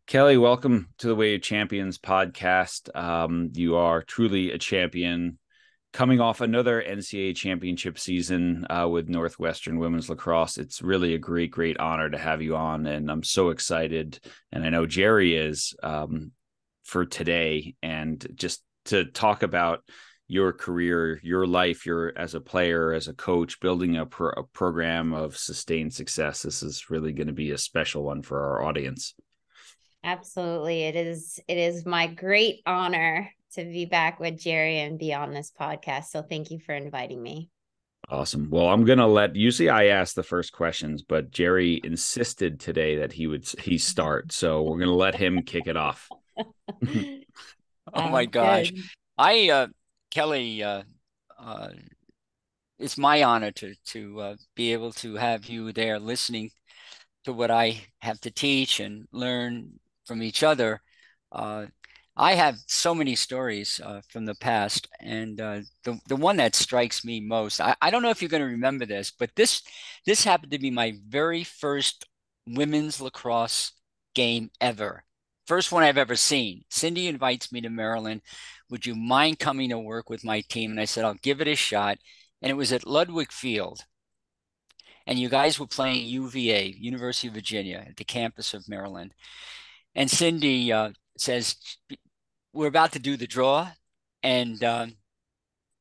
Kelly, welcome to the Way of Champions podcast. You are truly a champion coming off another NCAA championship season with Northwestern women's lacrosse. It's really a great honor to have you on. And I'm so excited. And I know Jerry is for today and just to talk about your career, your life, your as a player, as a coach, building a program of sustained success. This is really going to be a special one for our audience. Absolutely. It is my great honor to be back with Jerry and be on this podcast. So thank you for inviting me. Awesome. Well, I'm gonna usually I ask the first questions, but Jerry insisted today that he start. So we're gonna let him kick it off. Oh my gosh. Good. Kelly, it's my honor to be able to have you there listening to what I have to teach and learn from each other. Uh, I have so many stories from the past, and the one that strikes me most, I don't know if you're going to remember this, but this happened to be my very first women's lacrosse game ever. First one I've ever seen. Cindy invites me to Maryland. Would you mind coming to work with my team? And I said, I'll give it a shot. And it was at Ludwig Field. And you guys were playing UVA, University of Virginia, at the campus of Maryland. And Cindy says, we're about to do the draw. And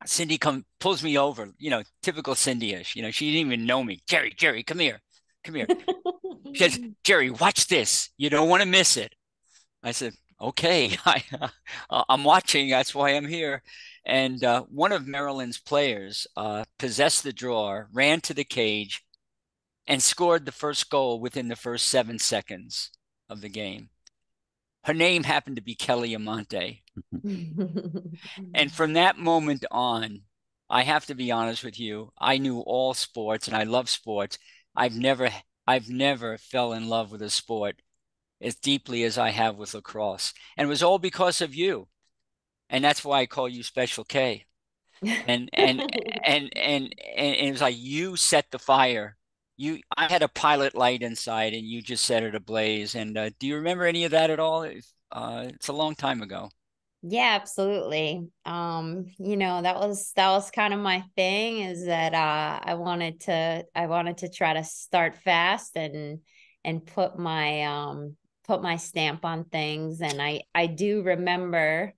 Cindy pulls me over, typical Cindy-ish. She didn't even know me. Jerry, come here. Come here. She says, Jerry, watch this. You don't want to miss it. I said, okay, I'm watching. That's why I'm here. And one of Maryland's players possessed the draw, ran to the cage, and scored the first goal within the first 7 seconds of the game. Her name happened to be Kelly Amonte. And from that moment on, I have to be honest with you, I knew all sports and I love sports. I've never fell in love with a sport as deeply as I have with lacrosse. And it was all because of you. And that's why I call you Special K. And it was like you set the fire. I had a pilot light inside and you just set it ablaze. And do you remember any of that at all? It's a long time ago. Yeah, absolutely. That was kind of my thing, is that I wanted to try to start fast and put my stamp on things. And I do remember,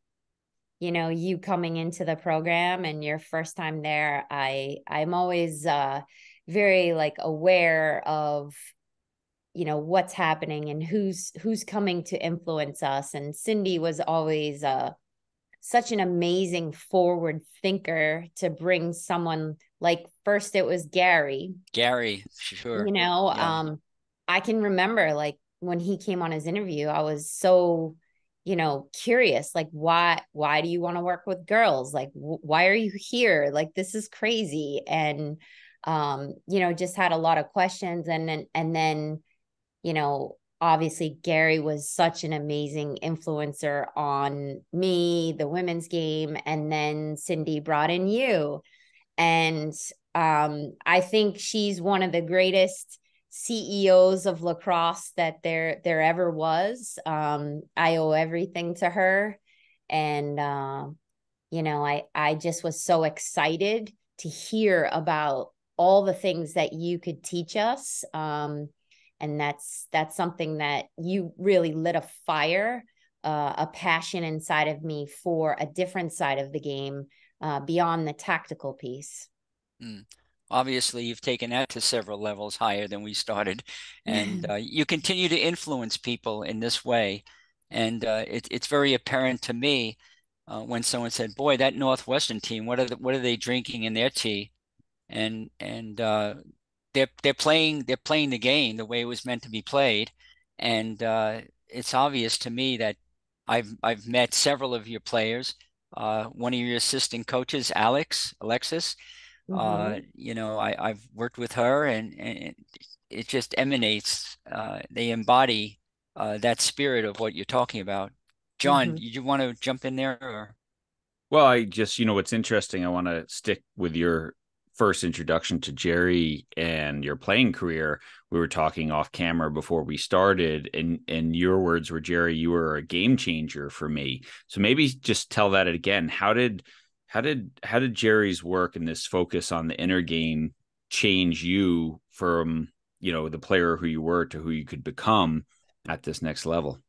you coming into the program and your first time there. I'm always very like aware of what's happening and who's coming to influence us. And Cindy was always such an amazing forward thinker to bring someone like, first it was Gary, Sure. Yeah. I can remember, like, when he came on his interview, I was so curious, like, why do you want to work with girls? Like, why are you here? Like, this is crazy. And just had a lot of questions. And then obviously Gary was such an amazing influencer on me, the women's game. And then Cindy brought in you. And I think she's one of the greatest CEOs of lacrosse that there ever was. I owe everything to her. And I just was so excited to hear about all the things that you could teach us. And that's something that you really lit a fire, a passion inside of me for a different side of the game, beyond the tactical piece. Mm. Obviously, you've taken that to several levels higher than we started, and you continue to influence people in this way. And it's very apparent to me when someone said, "Boy, that Northwestern team, what are they drinking in their tea?" And they're playing the game the way it was meant to be played, and it's obvious to me that I've met several of your players. One of your assistant coaches, Alexis. I've worked with her, and it just emanates. They embody that spirit of what you're talking about. John, Mhm. you want to jump in there? Or? Well, I just, what's interesting, I want to stick with your first introduction to Jerry and your playing career, we were talking off camera before we started, and your words were, Jerry, you were a game changer for me. So maybe just tell that again. How did Jerry's work and this focus on the inner game change you from, the player who you were to who you could become at this next level?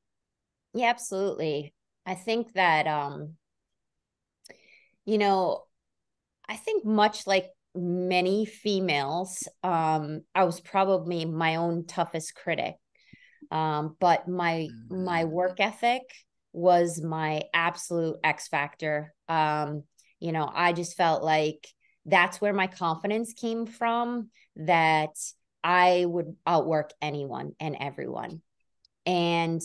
Yeah, absolutely. I think that, I think much like many females, I was probably my own toughest critic. But my work ethic was my absolute X factor. I just felt like that's where my confidence came from, that I would outwork anyone and everyone. And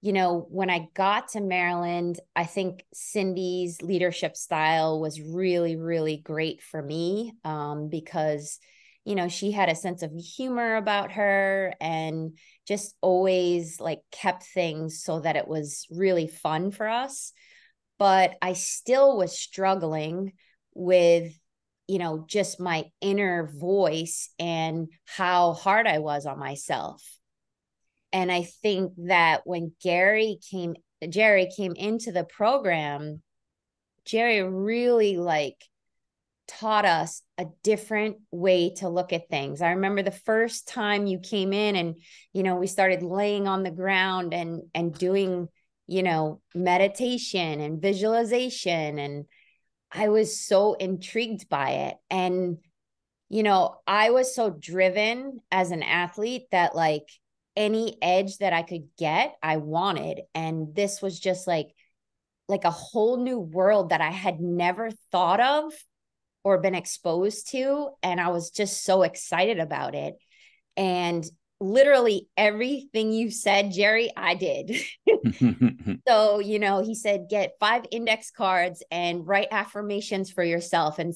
when I got to Maryland, I think Cindy's leadership style was really, really great for me, because, she had a sense of humor about her and just always like kept things so that it was really fun for us. But I still was struggling with, just my inner voice and how hard I was on myself. And I think that when Jerry came into the program, Jerry really taught us a different way to look at things. I remember the first time you came in and, we started laying on the ground and doing, meditation and visualization. And I was so intrigued by it. And, I was so driven as an athlete that any edge that I could get, I wanted. And this was just like a whole new world that I had never thought of or been exposed to. And I was just so excited about it. And literally everything you said, Jerry, I did. So, he said, get 5 index cards and write affirmations for yourself and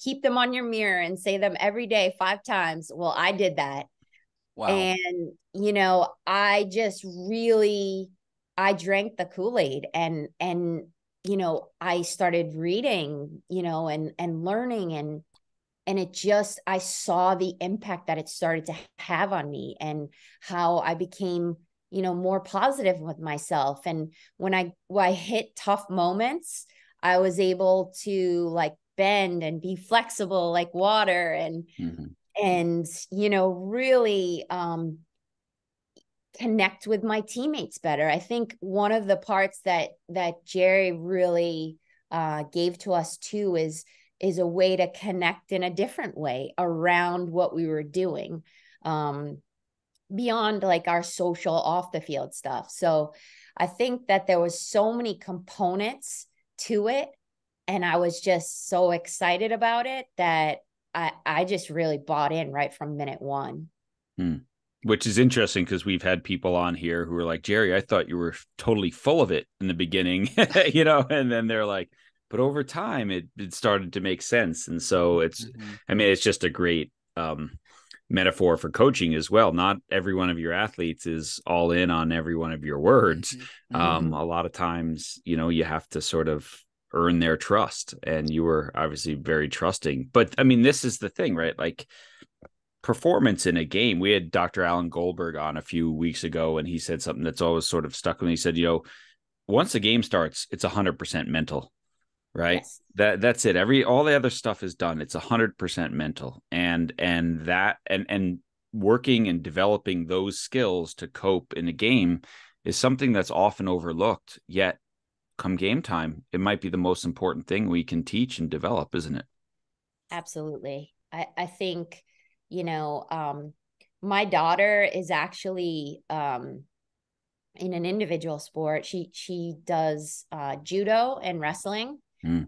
keep them on your mirror and say them every day 5 times. Well, I did that. Wow. And, I just really, I drank the Kool-Aid and, I started reading, and learning and it just, I saw the impact that it started to have on me and how I became, more positive with myself. And when I hit tough moments, I was able to bend and be flexible like water and, really connect with my teammates better. I think one of the parts that Jerry really gave to us too is a way to connect in a different way around what we were doing, beyond our social off the field stuff. So I think that there was so many components to it, and I was just so excited about it that I just really bought in right from minute one. Which is interesting because we've had people on here who are like, Jerry, I thought you were totally full of it in the beginning, and then they're like, but over time it started to make sense. And so it's just a great metaphor for coaching as well. Not every one of your athletes is all in on every one of your words. A lot of times, you have to sort of earn their trust, and you were obviously very trusting. But this is the thing, right? Performance in a game. We had Dr. Alan Goldberg on a few weeks ago, and he said something that's always sort of stuck with me. He said, once the game starts, it's 100% mental, right? Yes. That's it. All the other stuff is done. It's 100% mental, and working and developing those skills to cope in a game is something that's often overlooked. Yet come game time, it might be the most important thing we can teach and develop, isn't it? Absolutely. I think, my daughter is actually in an individual sport. She does judo and wrestling. Wow.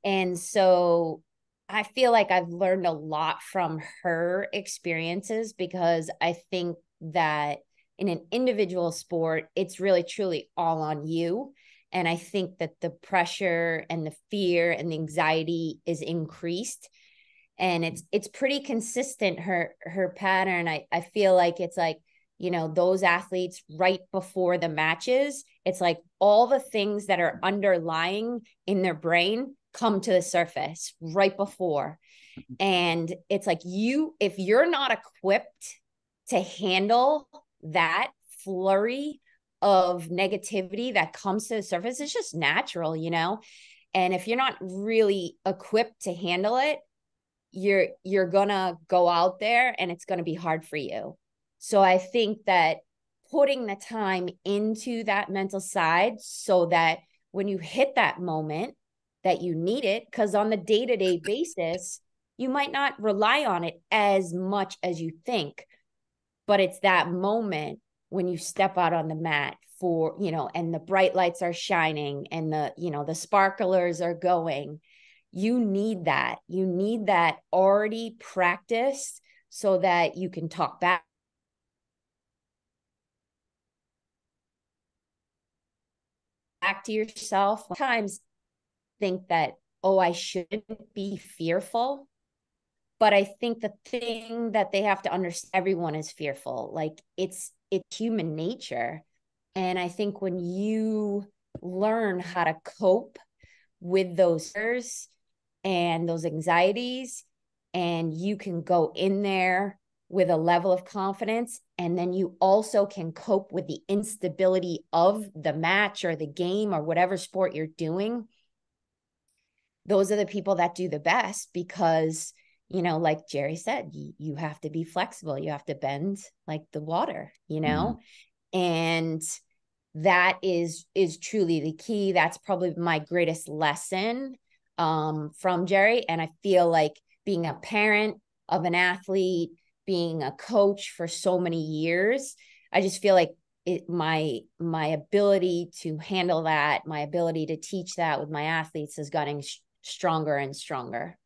And so I feel like I've learned a lot from her experiences, because I think that in an individual sport, it's really truly all on you. And I think that the pressure and the fear and the anxiety is increased. And it's pretty consistent, her pattern. I feel like it's those athletes right before the matches, it's all the things that are underlying in their brain come to the surface right before. And it's like if you're not equipped to handle that flurry of negativity that comes to the surface, it's just natural, you know? And if you're not really equipped to handle it, you're gonna go out there and it's gonna be hard for you. So I think that putting the time into that mental side so that when you hit that moment that you need it, because on the day-to-day basis, you might not rely on it as much as you think, but it's that moment when you step out on the mat for, you know, and the bright lights are shining and the, you know, the sparklers are going. You need that. You need that already practiced so that you can talk back to yourself. Sometimes think that, oh, I shouldn't be fearful. But I think the thing that they have to understand, everyone is fearful. Like it's human nature. And I think when you learn how to cope with those fears and those anxieties, and you can go in there with a level of confidence, and then you also can cope with the instability of the match or the game or whatever sport you're doing. Those are the people that do the best because, you know, like Jerry said, you have to be flexible. You have to bend like the water, you know, and that is truly the key. That's probably my greatest lesson from Jerry. And I feel like being a parent of an athlete, being a coach for so many years, I just feel like my ability to handle that, my ability to teach that with my athletes is getting stronger and stronger.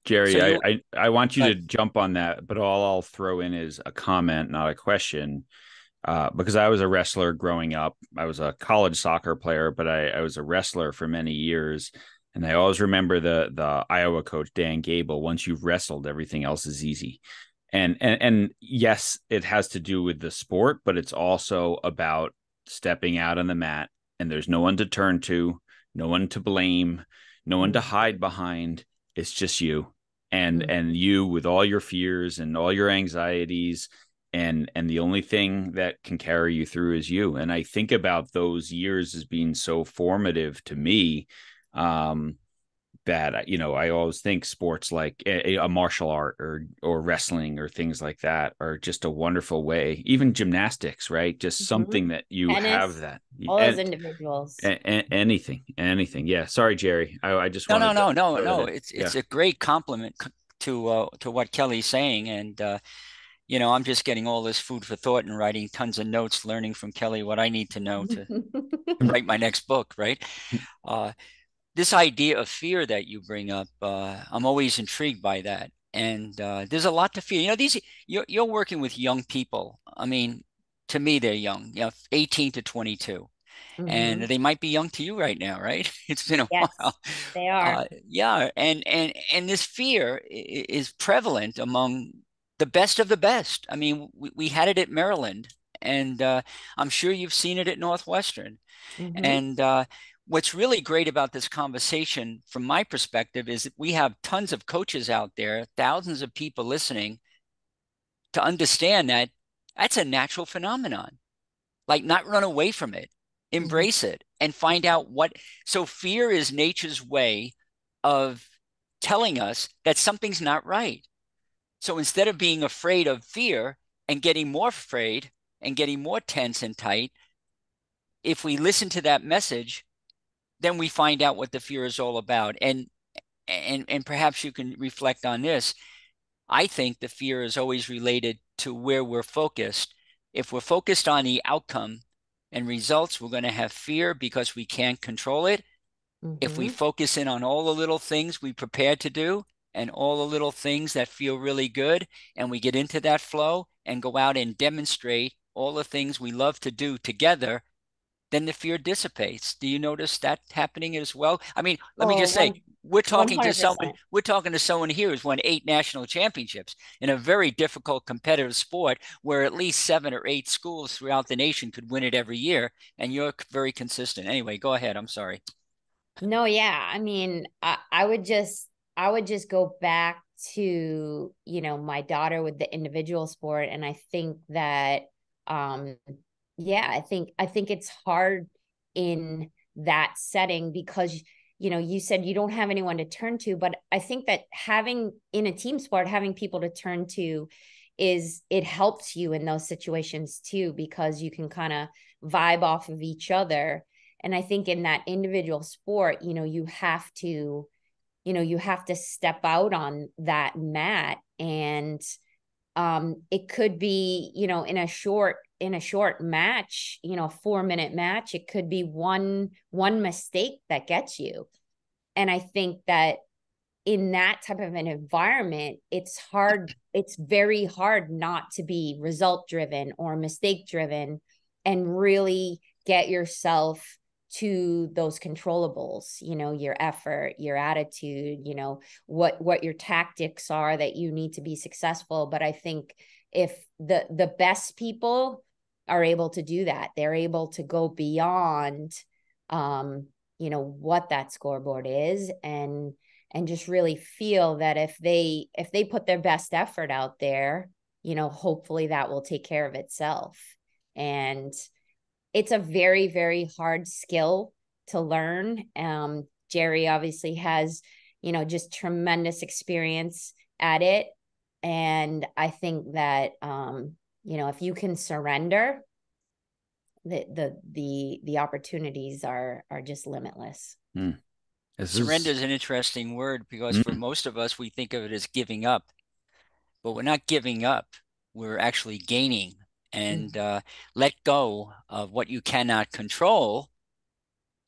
Jerry, So I want you to jump on that, but all I'll throw in is a comment, not a question. Because I was a wrestler growing up. I was a college soccer player, but I was a wrestler for many years. And I always remember the Iowa coach, Dan Gable, once you've wrestled, everything else is easy. And yes, it has to do with the sport, but it's also about stepping out on the mat and there's no one to turn to, no one to blame, no one to hide behind. It's just you and you with all your fears and all your anxieties. And the only thing that can carry you through is you. And I think about those years as being so formative to me, that, you know, I always think sports like a martial art or wrestling or things like that are just a wonderful way, even gymnastics, right? Just something that you Tennis, have that. all those individuals. Anything. Yeah. Sorry, Jerry. I just no, wanted to. no. It's a great compliment to what Kelly's saying. And, you know, I'm just getting all this food for thought and writing tons of notes, learning from Kelly what I need to know to write my next book, right? This idea of fear that you bring up, I'm always intrigued by that. And there's a lot to fear. You know, you're working with young people. I mean, to me, they're young, you know, 18 to 22. And they might be young to you right now, right? It's been a Yes, while. they are. Yeah, and this fear is prevalent among the best of the best. I mean, we had it at Maryland, and I'm sure you've seen it at Northwestern. And what's really great about this conversation, from my perspective, is that we have tons of coaches out there, thousands of people listening, to understand that that's a natural phenomenon. Like, not run away from it, embrace it, and find out what. So fear is nature's way of telling us that something's not right. So instead of being afraid of fear and getting more afraid and getting more tense and tight, if we listen to that message, then we find out what the fear is all about. And perhaps you can reflect on this. I think the fear is always related to where we're focused. If we're focused on the outcome and results, we're going to have fear because we can't control it. If we focus in on all the little things we prepared to do and all the little things that feel really good, and we get into that flow and go out and demonstrate all the things we love to do together, then the fear dissipates. Do you notice that happening as well? I mean, let me just say, we're talking to 100%. someone here who's won 8 national championships in a very difficult competitive sport where at least 7 or 8 schools throughout the nation could win it every year. And you're very consistent. Anyway, go ahead. I'm sorry. No, yeah. I mean, I would just go back to, you know, my daughter with the individual sport. And I think that, yeah, I think it's hard in that setting because, you know, you said you don't have anyone to turn to, but I think that having in a team sport, having people to turn to it helps you in those situations too, because you can kind of vibe off of each other. And I think in that individual sport, you know, you have to step out on that mat, and it could be, you know, in a short match, you know, a 4-minute match, it could be one mistake that gets you. And I think that in that type of an environment, it's very hard not to be result driven or mistake driven and really get yourself to those controllables, you know, your effort, your attitude, you know, what your tactics are that you need to be successful. But I think if the best people are able to do that, they're able to go beyond, you know, what that scoreboard is, and just really feel that if they put their best effort out there, you know, hopefully that will take care of itself. And it's a very, very hard skill to learn. Jerry obviously has, you know, just tremendous experience at it. And I think that, you know, if you can surrender, the opportunities are just limitless. Mm. Surrender is an interesting word because for most of us, we think of it as giving up, but we're not giving up. We're actually gaining, and let go of what you cannot control,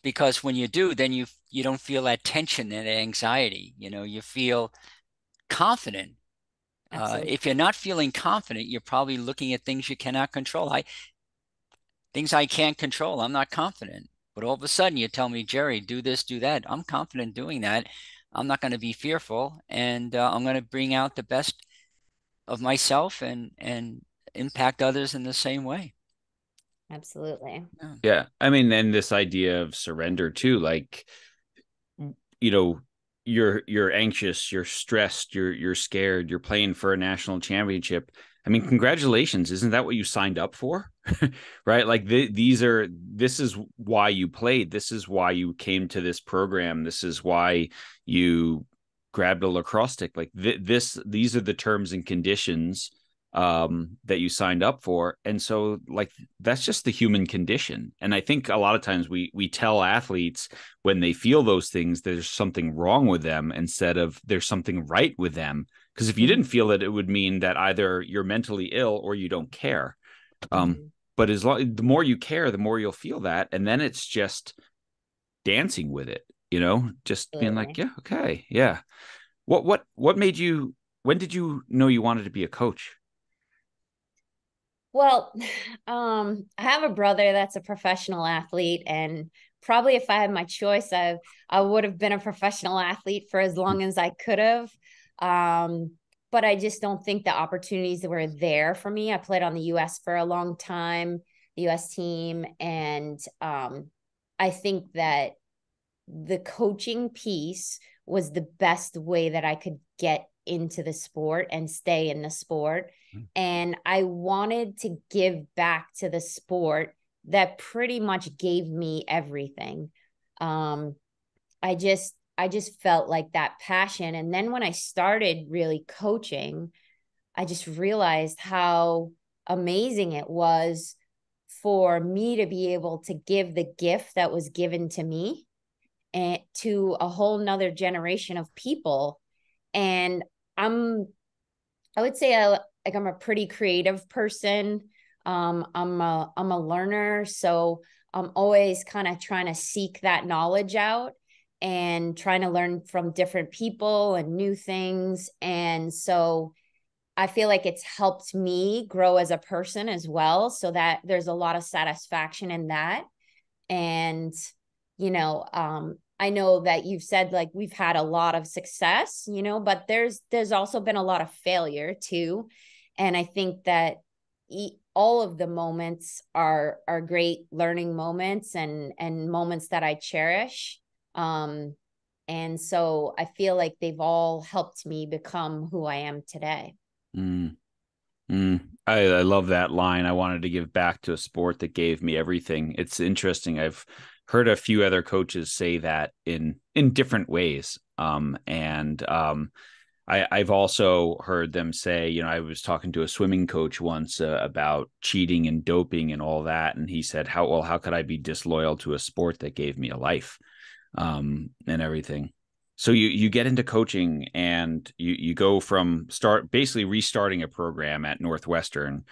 because when you do, then you don't feel that tension and anxiety. You know, you feel confident. If you're not feeling confident, you're probably looking at things you cannot control. Things I can't control, I'm not confident. But all of a sudden you tell me, Jerry, do this, do that. I'm confident doing that. I'm not going to be fearful, and I'm going to bring out the best of myself and impact others in the same way. Absolutely. Yeah. I mean, and this idea of surrender too, like, you know, you're anxious, you're stressed, you're scared, you're playing for a national championship. I mean, congratulations. Isn't that what you signed up for? Right? Like this is why you played. This is why you came to this program. This is why you grabbed a lacrosse stick. Like these are the terms and conditions that you signed up for. And so like, that's just the human condition. And I think a lot of times we tell athletes when they feel those things, there's something wrong with them instead of there's something right with them. Because if you didn't feel it, it would mean that either you're mentally ill or you don't care. But the more you care, the more you'll feel that. And then it's just dancing with it, you know, just being like, yeah, okay. Yeah. What made you, when did you know you wanted to be a coach? Well, I have a brother that's a professional athlete, and probably if I had my choice, I would have been a professional athlete for as long as I could have. But I just don't think the opportunities were there for me. I played on the US for a long time, the US team. And I think that the coaching piece was the best way that I could get into the sport and stay in the sport. And I wanted to give back to the sport that pretty much gave me everything. I just felt like that passion. And then when I started really coaching, I just realized how amazing it was for me to be able to give the gift that was given to me and to a whole nother generation of people. And I would say I'm a pretty creative person. I'm a learner. So I'm always kind of trying to seek that knowledge out and trying to learn from different people and new things. And so I feel like it's helped me grow as a person as well. So that there's a lot of satisfaction in that. And, you know, I know that you've said like we've had a lot of success, you know, but there's also been a lot of failure too. And I think that all of the moments are great learning moments and moments that I cherish. And so I feel like they've all helped me become who I am today. Mm. I love that line. I wanted to give back to a sport that gave me everything. It's interesting. I've heard a few other coaches say that in different ways. I've also heard them say, you know, I was talking to a swimming coach once about cheating and doping and all that, and he said, how could I be disloyal to a sport that gave me a life, and everything. So you get into coaching and you go from basically restarting a program at Northwestern,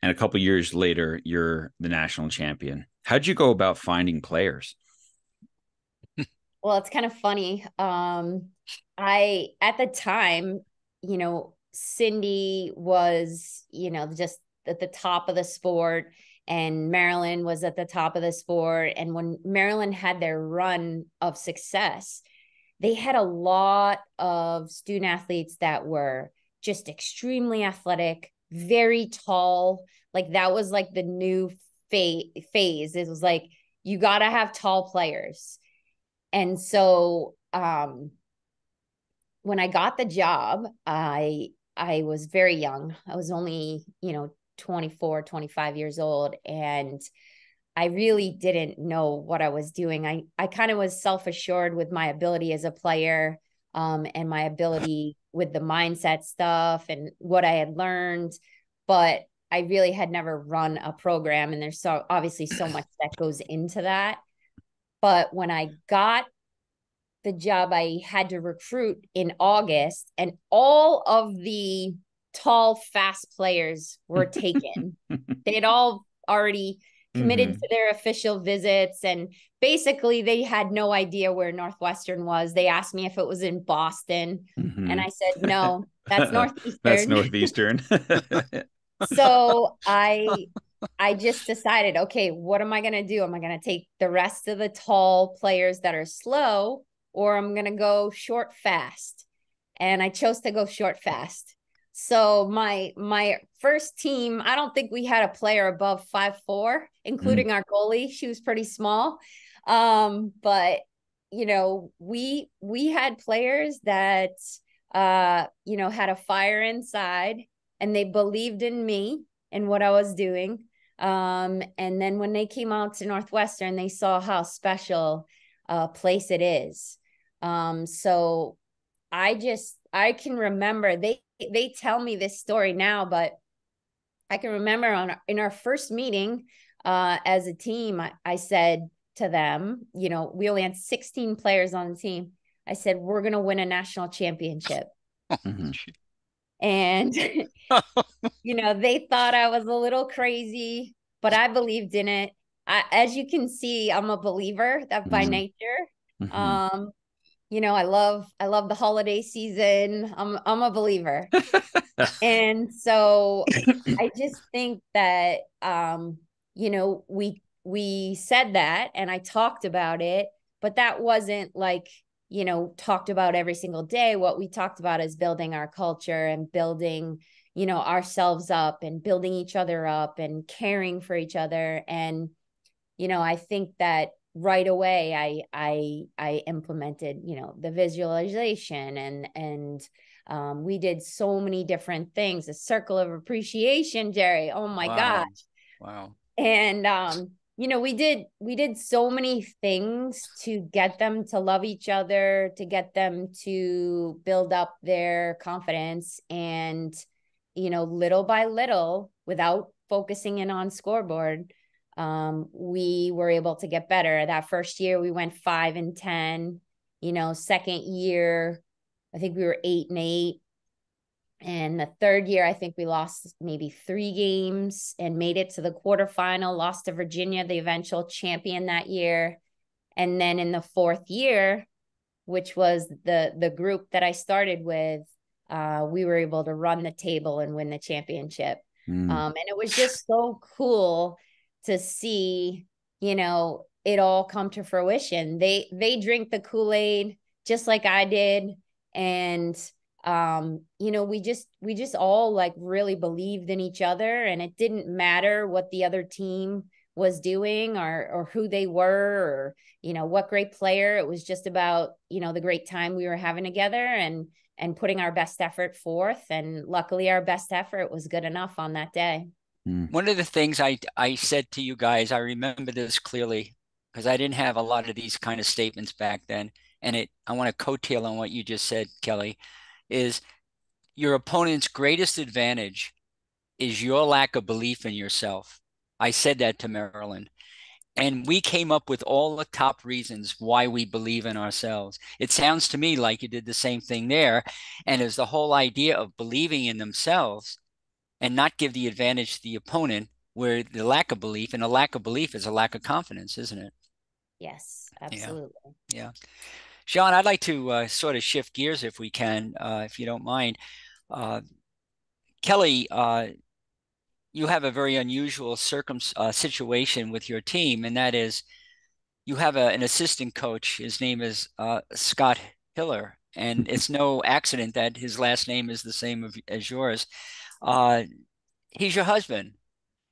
and a couple years later you're the national champion. How'd you go about finding players? Well, it's kind of funny. I at the time, you know, Cindy was, you know, just at the top of the sport, and Maryland was at the top of the sport. And when Maryland had their run of success, they had a lot of student athletes that were just extremely athletic, very tall. Like that was like the new phase. It was like, you got to have tall players. And so when I got the job, I was very young. I was only, you know, 24, 25 years old. And I really didn't know what I was doing. I kind of was self-assured with my ability as a player, and my ability with the mindset stuff and what I had learned. But I really had never run a program. And there's obviously so much that goes into that. But when I got the job, I had to recruit in August, and all of the tall, fast players were taken. They had all already committed to their official visits, and basically they had no idea where Northwestern was. They asked me if it was in Boston, and I said, no, that's Northeastern. That's Northeastern. So I just decided, okay, what am I going to do? Am I going to take the rest of the tall players that are slow, or I'm going to go short fast? And I chose to go short fast. So my first team, I don't think we had a player above 5'4", including our goalie. She was pretty small. But you know, we had players that you know, had a fire inside, and they believed in me and what I was doing. And then when they came out to Northwestern, they saw how special a place it is. So I can remember they tell me this story now, but I can remember in our first meeting as a team, I said to them, you know, we only had 16 players on the team. I said, we're going to win a national championship. And, you know, they thought I was a little crazy, but I believed in it. As you can see, I'm a believer that by nature. You know, I love the holiday season. I'm a believer. And so I just think that you know, we said that, and I talked about it, but that wasn't like, you know, talked about every single day. What we talked about is building our culture and building, you know, ourselves up and building each other up and caring for each other. And, you know, I think that right away I implemented, you know, the visualization, and we did so many different things. A circle of appreciation, Jerry. Oh my gosh. Wow. And you know, we did so many things to get them to love each other, to get them to build up their confidence. And, you know, little by little, without focusing in on scoreboard, we were able to get better. That first year we went 5-10. You know, second year, I think we were 8-8. And the third year, I think we lost maybe 3 games and made it to the quarterfinal, lost to Virginia, the eventual champion that year. And then in the fourth year, which was the group that I started with, we were able to run the table and win the championship. And it was just so cool to see, you know, it all come to fruition. They drink the Kool-Aid just like I did. And you know, we just all like really believed in each other, and it didn't matter what the other team was doing or who they were or, you know, what great player. It was just about, you know, the great time we were having together and putting our best effort forth. And luckily our best effort was good enough on that day. One of the things I said to you guys, I remember this clearly because I didn't have a lot of these kind of statements back then. And I want to coattail on what you just said, Kelly, is your opponent's greatest advantage is your lack of belief in yourself. I said that to Marilyn. And we came up with all the top reasons why we believe in ourselves. It sounds to me like you did the same thing there. And it's the whole idea of believing in themselves and not give the advantage to the opponent where the lack of belief, and a lack of belief is a lack of confidence, isn't it? Yes, absolutely. Yeah. Sean, I'd like to sort of shift gears if we can, if you don't mind. Kelly, you have a very unusual situation with your team, and that is you have an assistant coach. His name is Scott Hiller, and it's no accident that his last name is the same as yours. He's your husband,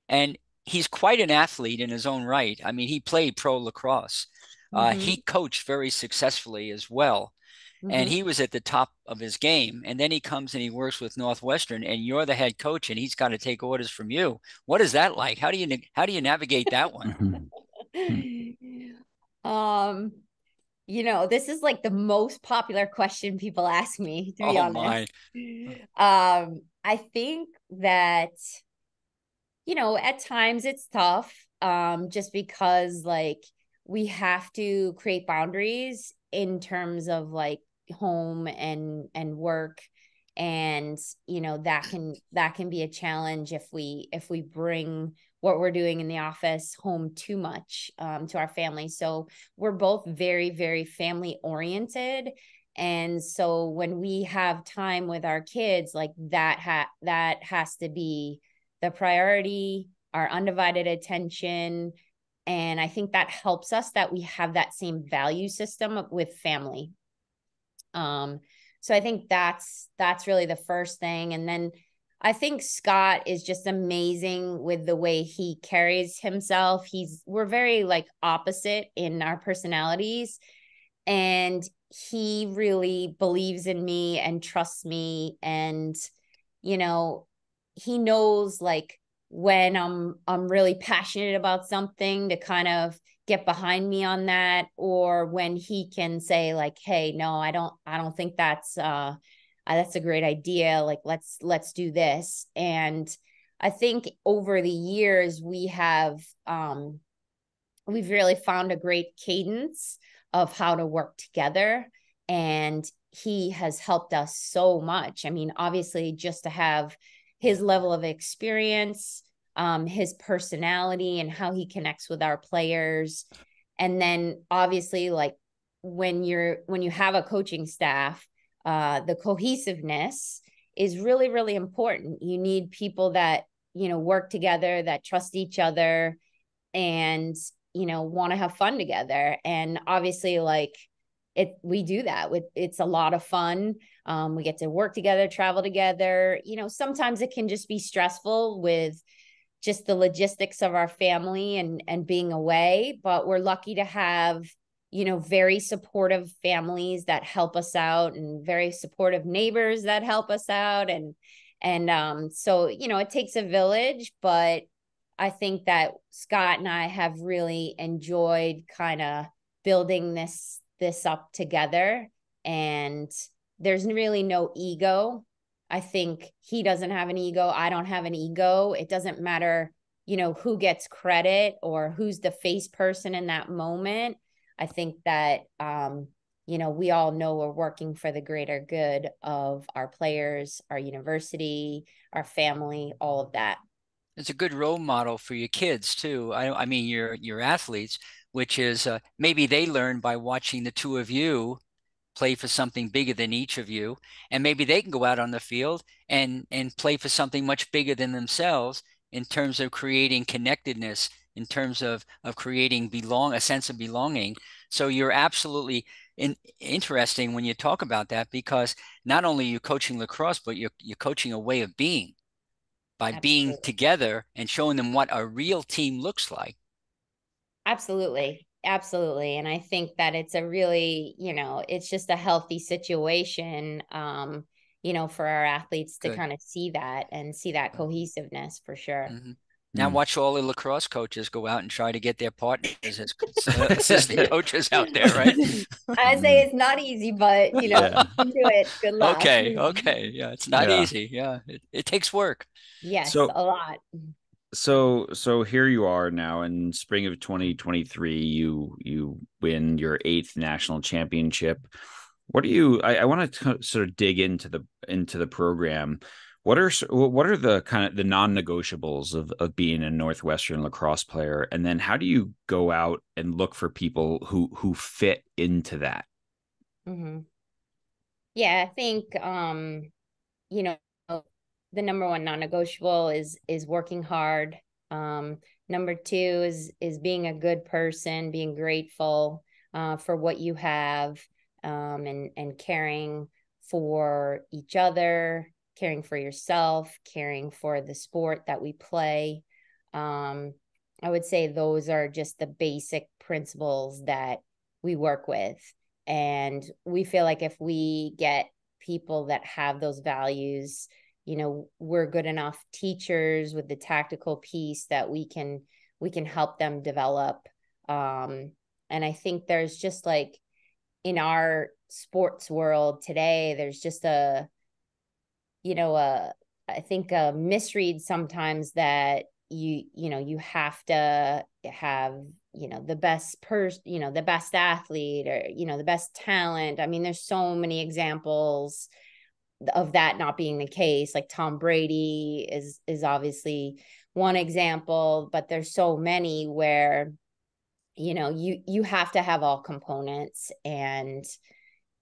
and he's quite an athlete in his own right. I mean, he played pro lacrosse. He coached very successfully as well. And he was at the top of his game. And then he comes and he works with Northwestern, and you're the head coach, and he's got to take orders from you. What is that like? How do you navigate that one? You know, this is like the most popular question people ask me, to be honest. I think that, you know, at times it's tough, just because like we have to create boundaries in terms of like home and work. And, you know, that can be a challenge if we bring what we're doing in the office home too much, to our family. So we're both very, very family oriented. And so when we have time with our kids, like that has to be the priority, our undivided attention. And I think that helps us that we have that same value system with family. So I think that's really the first thing. And then I think Scott is just amazing with the way he carries himself. We're very like opposite in our personalities, and he really believes in me and trusts me. And, you know, he knows like when I'm really passionate about something to kind of get behind me on that, or when he can say like, hey, no, I don't think that's a great idea. Like, let's do this. And I think over the years we've really found a great cadence of how to work together. And he has helped us so much. I mean, obviously just to have his level of experience, his personality and how he connects with our players. And then obviously like when you have a coaching staff, the cohesiveness is really, really important. You need people that, you know, work together, that trust each other and, you know, want to have fun together. And obviously like we do that it's a lot of fun. We get to work together, travel together. You know, sometimes it can just be stressful with just the logistics of our family and being away, but we're lucky to have, you know, very supportive families that help us out and very supportive neighbors that help us out. And so, you know, it takes a village, but I think that Scott and I have really enjoyed kind of building this up together. And there's really no ego. I think he doesn't have an ego. I don't have an ego. It doesn't matter, you know, who gets credit or who's the face person in that moment. I think that, you know, we all know we're working for the greater good of our players, our university, our family, all of that. It's a good role model for your kids too. I mean, your athletes, which is maybe they learn by watching the two of you play for something bigger than each of you, and maybe they can go out on the field and play for something much bigger than themselves in terms of creating connectedness, in terms of creating a sense of belonging. So you're absolutely interesting when you talk about that, because not only are you coaching lacrosse, but you're coaching a way of being by Absolutely. being together and showing them what a real team looks like. Absolutely. Absolutely. And I think that it's a really, it's just a healthy situation, for our athletes to Good. kind of see that and see that cohesiveness for sure. Mm-hmm. Now watch all the lacrosse coaches go out and try to get their partners as assistant coaches out there, right? I say it's not easy, but Yeah. if you can do it, good luck. Okay. Yeah, it's not Yeah. easy. Yeah, it takes work. Yes, So a lot. so here you are now in spring of 2023. You win your 8th national championship. What do you? I want to sort of dig into the program. What are the kind of the non-negotiables of being a Northwestern lacrosse player, and then how do you go out and look for people who fit into that? Hmm. Yeah, I think you know, the number one non-negotiable is working hard. Number two is being a good person, being grateful for what you have, and caring for each other, caring for yourself, caring for the sport that we play. Um, I would say those are just the basic principles that we work with. And we feel like if we get people that have those values, we're good enough teachers with the tactical piece that we can help them develop. And I think there's just like in our sports world today, there's just I think a misread sometimes that you have to have the best person, the best athlete, or the best talent. I mean, there's so many examples of that not being the case. Like Tom Brady is obviously one example, but there's so many where you have to have all components, and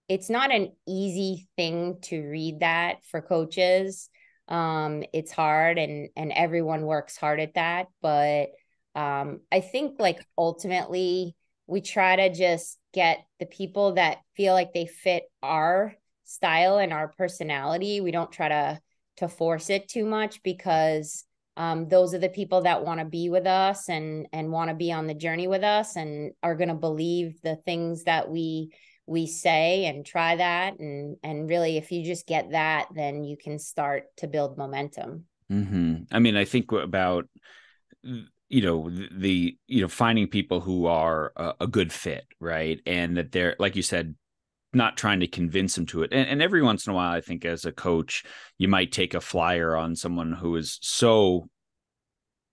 it's not an easy thing to read that for coaches. It's hard, and everyone works hard at that, but I think like ultimately we try to just get the people that feel like they fit our style and our personality. We don't try to force it too much, because those are the people that want to be with us and want to be on the journey with us and are going to believe the things that we say and try that. And really, if you just get that, then you can start to build momentum. I mean, I think about finding people who are a good fit, right? And that they're, like you said, not trying to convince them to it. And every once in a while, I think as a coach, you might take a flyer on someone who is so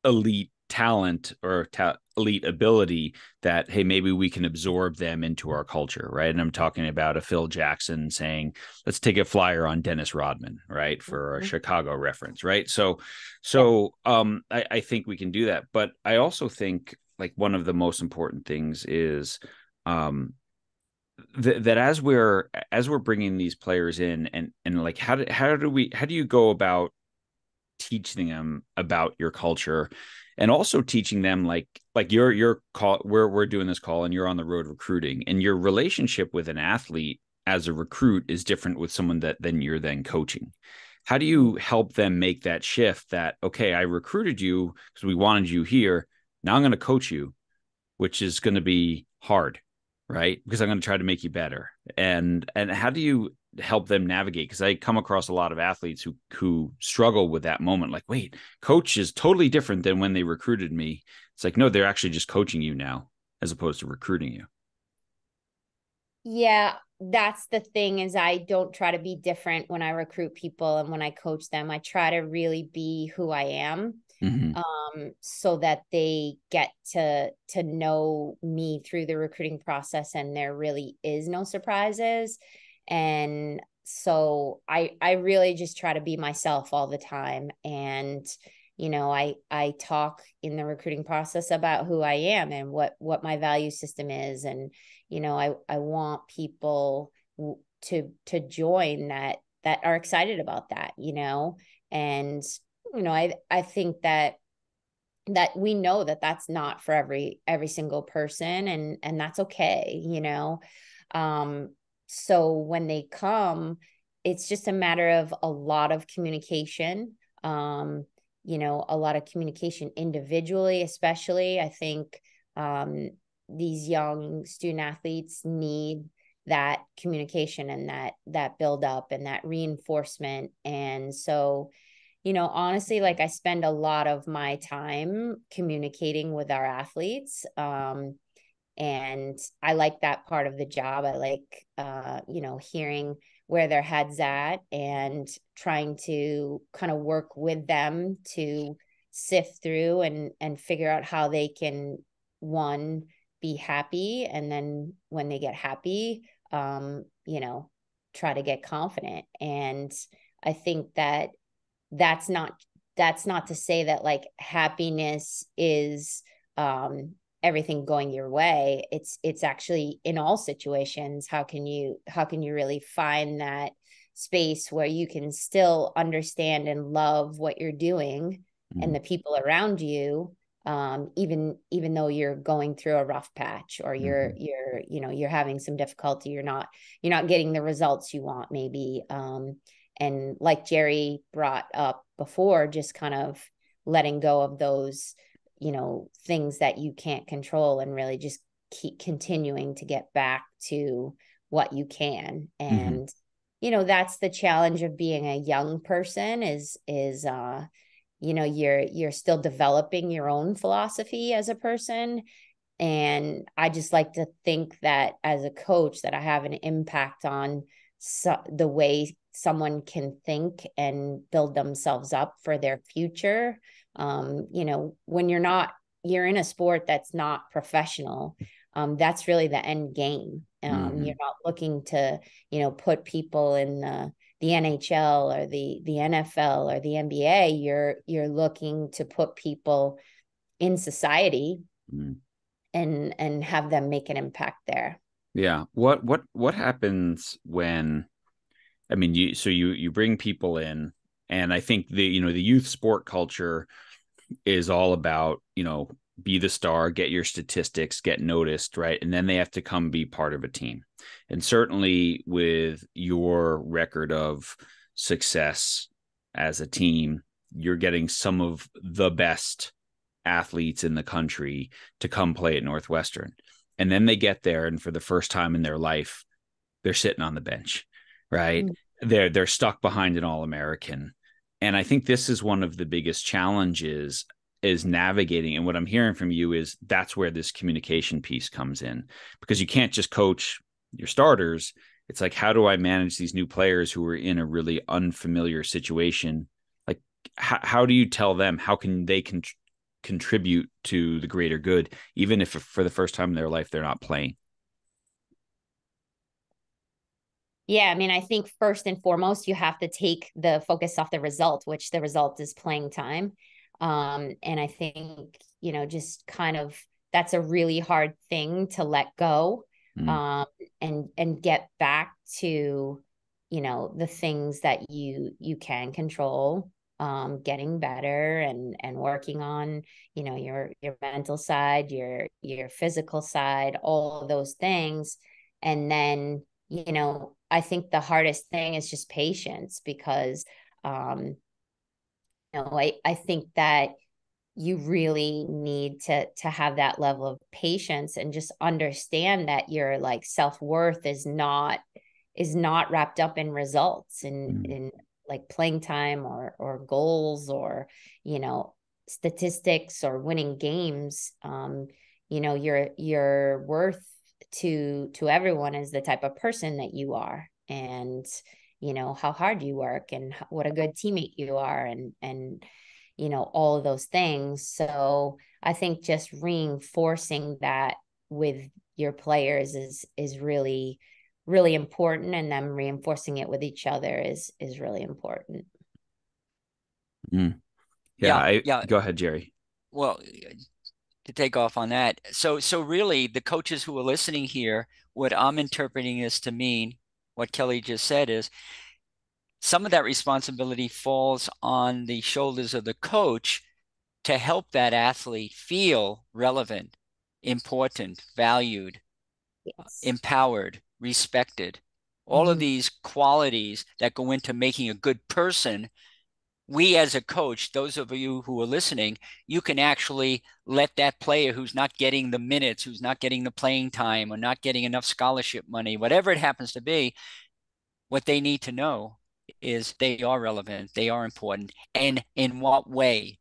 elite talent or elite ability that, hey, maybe we can absorb them into our culture, right? And I'm talking about a Phil Jackson saying, let's take a flyer on Dennis Rodman, right, for a Chicago reference, right? I think we can do that, but I also think like one of the most important things is that as we're bringing these players in, and like how do you go about teaching them about your culture, and also teaching them like your call, we're doing this call and you're on the road recruiting, and your relationship with an athlete as a recruit is different with someone than you're then coaching. How do you help them make that shift that, okay, I recruited you because we wanted you here, now I'm going to coach you, which is going to be hard, right? Because I'm going to try to make you better. And how do you help them navigate? Because I come across a lot of athletes who struggle with that moment. Like, wait, coach is totally different than when they recruited me. It's like, no, they're actually just coaching you now as opposed to recruiting you. Yeah, that's the thing, is I don't try to be different when I recruit people and when I coach them. I try to really be who I am. Mm-hmm. So that they get to know me through the recruiting process, and there really is no surprises. And so I really just try to be myself all the time. And I talk in the recruiting process about who I am and what my value system is. And I want people to join that are excited about that. And I think that we know that that's not for every single person, and that's okay. So when they come, it's just a matter of a lot of communication. A lot of communication individually, especially. I think these young student athletes need that communication and that build up and that reinforcement. And so, honestly, like, I spend a lot of my time communicating with our athletes. And I like that part of the job. I like, hearing where their head's at and trying to kind of work with them to sift through and figure out how they can, one, be happy, and then when they get happy, try to get confident. And I think that's not to say that, like, happiness is everything going your way. It's actually, in all situations, how can you really find that space where you can still understand and love what you're doing and the people around you, even though you're going through a rough patch, or you're having some difficulty, you're not getting the results you want, maybe. And like Jerry brought up before, just kind of letting go of those, things that you can't control, and really just keep continuing to get back to what you can. And, that's the challenge of being a young person is, you're still developing your own philosophy as a person. And I just like to think that as a coach, that I have an impact on the way someone can think and build themselves up for their future. When you're in a sport that's not professional, that's really the end game. You're not looking to, put people in the NHL or the NFL or the NBA. You're looking to put people in society and have them make an impact there. Yeah. What happens when, I mean, you bring people in, and I think the youth sport culture is all about, be the star, get your statistics, get noticed, right? And then they have to come be part of a team. And certainly with your record of success as a team, you're getting some of the best athletes in the country to come play at Northwestern. And then they get there, and for the first time in their life, they're sitting on the bench, right? They're stuck behind an All-American. And I think this is one of the biggest challenges, is navigating. And what I'm hearing from you is that's where this communication piece comes in, because you can't just coach your starters. It's like, how do I manage these new players who are in a really unfamiliar situation? Like, how do you tell them, how can they contribute to the greater good, even if for the first time in their life they're not playing? Yeah, I mean, I think first and foremost, you have to take the focus off the result, which the result is playing time. And I think, just kind of, that's a really hard thing to let go, and get back to, the things that you can control, getting better and working on, your mental side, your physical side, all of those things. And then, I think the hardest thing is just patience, because, I think that you really need to have that level of patience and just understand that your, like, self-worth is not wrapped up in results and in like playing time or goals or, statistics or winning games. Your worth to everyone is the type of person that you are, and how hard you work and what a good teammate you are, and all of those things. So I think just reinforcing that with your players is really, really important, and them reinforcing it with each other is really important. Yeah. Go ahead, Jerry. Well, to take off on that. So really, the coaches who are listening here, what I'm interpreting this to mean, what Kelly just said, is some of that responsibility falls on the shoulders of the coach to help that athlete feel relevant, important, valued, empowered, respected. All of these qualities that go into making a good person we as a coach, those of you who are listening, you can actually let that player who's not getting the minutes, who's not getting the playing time or not getting enough scholarship money, whatever it happens to be, what they need to know is they are relevant, they are important, and in what way.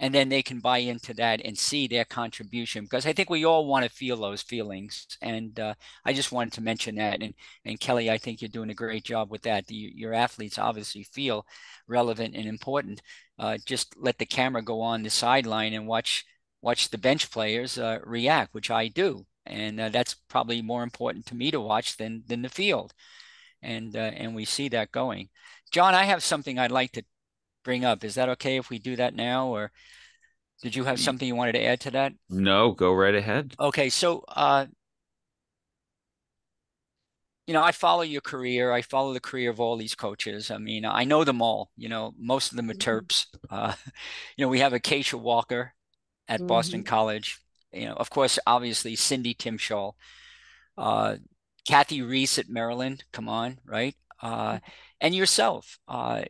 And then they can buy into that and see their contribution, because I think we all want to feel those feelings. And I just wanted to mention that. And Kelly, I think you're doing a great job with that. Your athletes obviously feel relevant and important. Just let the camera go on the sideline and watch the bench players react, which I do. And that's probably more important to me to watch than the field. And we see that going. John, I have something I'd like to bring up. Is that okay if we do that now, or did you have something you wanted to add to that? No, go right ahead. Okay, so I follow your career. I follow the career of all these coaches. I mean, I know them all. Most of them are Terps. We have Acacia Walker at Boston College. Of course, obviously Cindy Timshall, Kathy Reese at Maryland. Come on, right? And yourself.